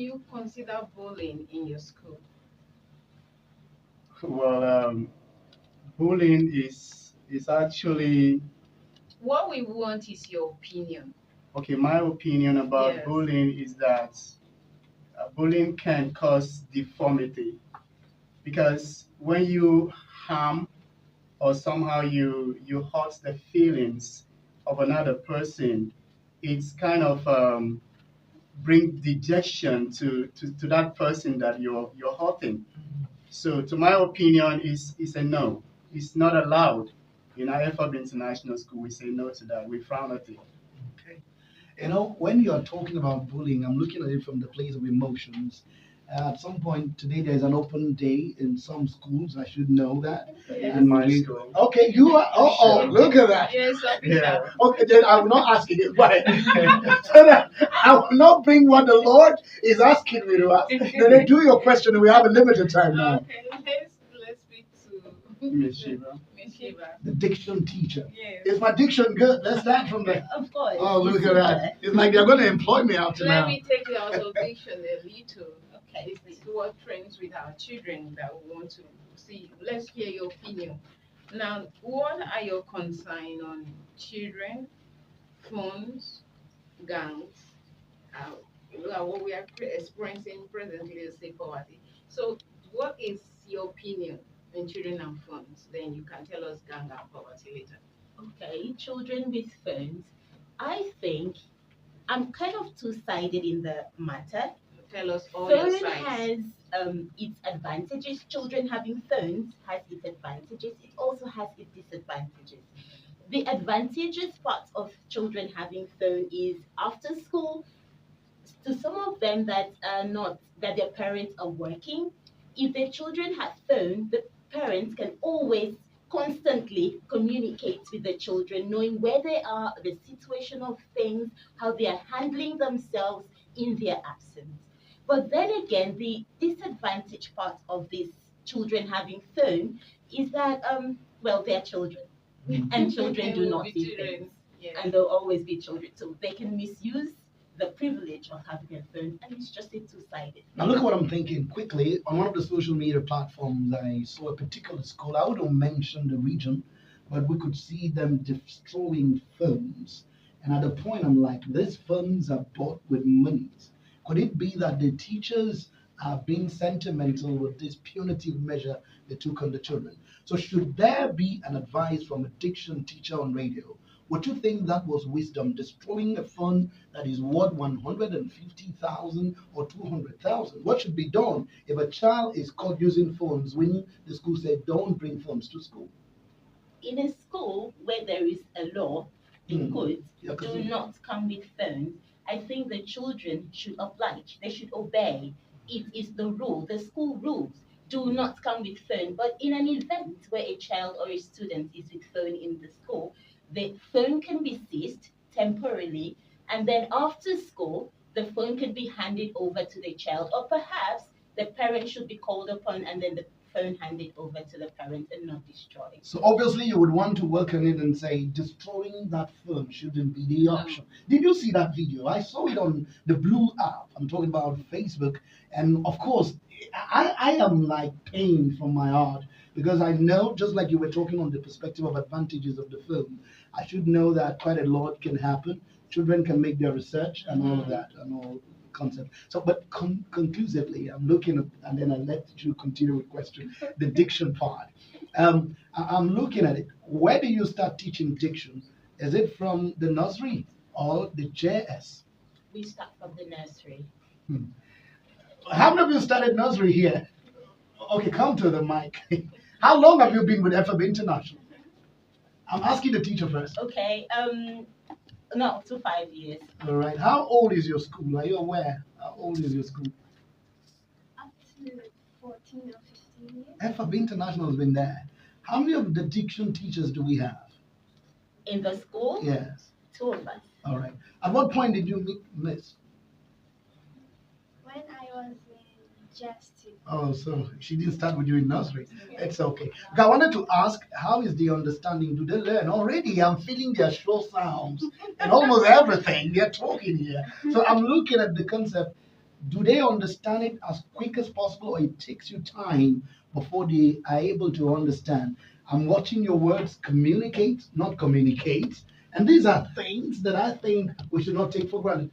you consider bullying in your school? Well, bullying is actually What we want is your opinion. okay. My opinion about Yes. bullying is that bullying can cause deformity because when you harm or somehow you hurt the feelings of another person, it's kind of bring dejection to that person that you're hurting. So, to my opinion, is a no. It's not allowed. In our EFAB International School, we say no to that. We frown at it. Okay. You know, when you're talking about bullying, I'm looking at it from the place of emotions. At some point today, there's an open day in some schools. I should know that. Yes. In my school. Okay, you are. Oh, look at that. Yes, Yeah. Okay, then I will not ask again. Why? So that I will not bring what the Lord is asking me to ask. Then do your question. We have a limited time now. Okay, let's speak to Miss Shiva. Miss Shiva. The diction teacher. Yes. Is my diction good? Let's start from there. Of course. Oh, look at that. It's like they're going to employ me after Let now. me take you out of diction a little. Okay. This is what trends with our children that we want to see. Let's hear your opinion. Now, what are your concerns on children, phones, gangs? What we are experiencing presently is say poverty. So, what is your opinion on children and phones? Then you can tell us gang and poverty later. Okay, children with phones. I think I'm kind of two-sided in the matter. Tell us all your Phone sides. has its advantages. Children having phones has its advantages. It also has its disadvantages. The advantageous part of children having phone is after school. To some of them that are not that their parents are working, if their children have phone, the parents can always constantly communicate with the children, knowing where they are, the situation of things, how they are handling themselves in their absence. But then again, the disadvantage part of these children having phone is that well, they're children, and children do Will not be see children. things, Yes. and they'll always be children, so they can misuse the privilege of having a phone, and it's just a two-sided. Now look at what I'm thinking quickly. On one of the social media platforms, I saw a particular school. I wouldn't mention the region, but we could see them destroying phones. And at the point, I'm like, these phones are bought with monies. Could it be that the teachers are being sentimental with this punitive measure they took on the children? So should there be an advice from a diction teacher on radio? Would you think that was wisdom, destroying a fund that is worth 150,000 or 200,000? What should be done if a child is caught using phones when the school said don't bring phones to school? In a school where there is a law, the Hmm. codes Yeah, 'cause do it- not come with phones, I think the children should oblige, they should obey. It is the rule, the school rules do not come with phone. But in an event where a child or a student is with phone in the school, the phone can be seized temporarily, and then after school, the phone can be handed over to the child, or perhaps the parent should be called upon and then the phone handed over to the parent and not destroyed. So obviously you would want to welcome it and say destroying that phone shouldn't be the option. Did you see that video? I saw it on the Blue app. I'm talking about Facebook. And of course, I am like pained from my heart because I know, just like you were talking on the perspective of advantages of the phone, I should know that quite a lot can happen. Children can make their research and all of that and all concept. So, but conclusively, I'm looking at, and then I'll let you continue with question, the diction part. I'm looking at it. Where do you start teaching diction? Is it from the nursery or the JS? We start from the nursery. How many of you started nursery here? Okay, come to the mic. How long have you been with EFAB International? I'm asking the teacher first. Okay, no, up to 5 years. All right. How old is your school? Are you aware? How old is your school? Up to 14 or 15 years. EFAB International has been there. How many of the diction teachers do we have? In the school, Yes. 2 of us. All right. At what point did you meet Miss? When I was in just two. Oh, so she didn't start with you in nursery. It's okay. Okay, I wanted to ask, how is the understanding? Do they learn? Already, I'm feeling their short sounds and almost everything. They're talking here. So I'm looking at the concept. Do they understand it as quick as possible, or it takes you time before they are able to understand? I'm watching your words communicate, not communicate. And these are things that I think we should not take for granted.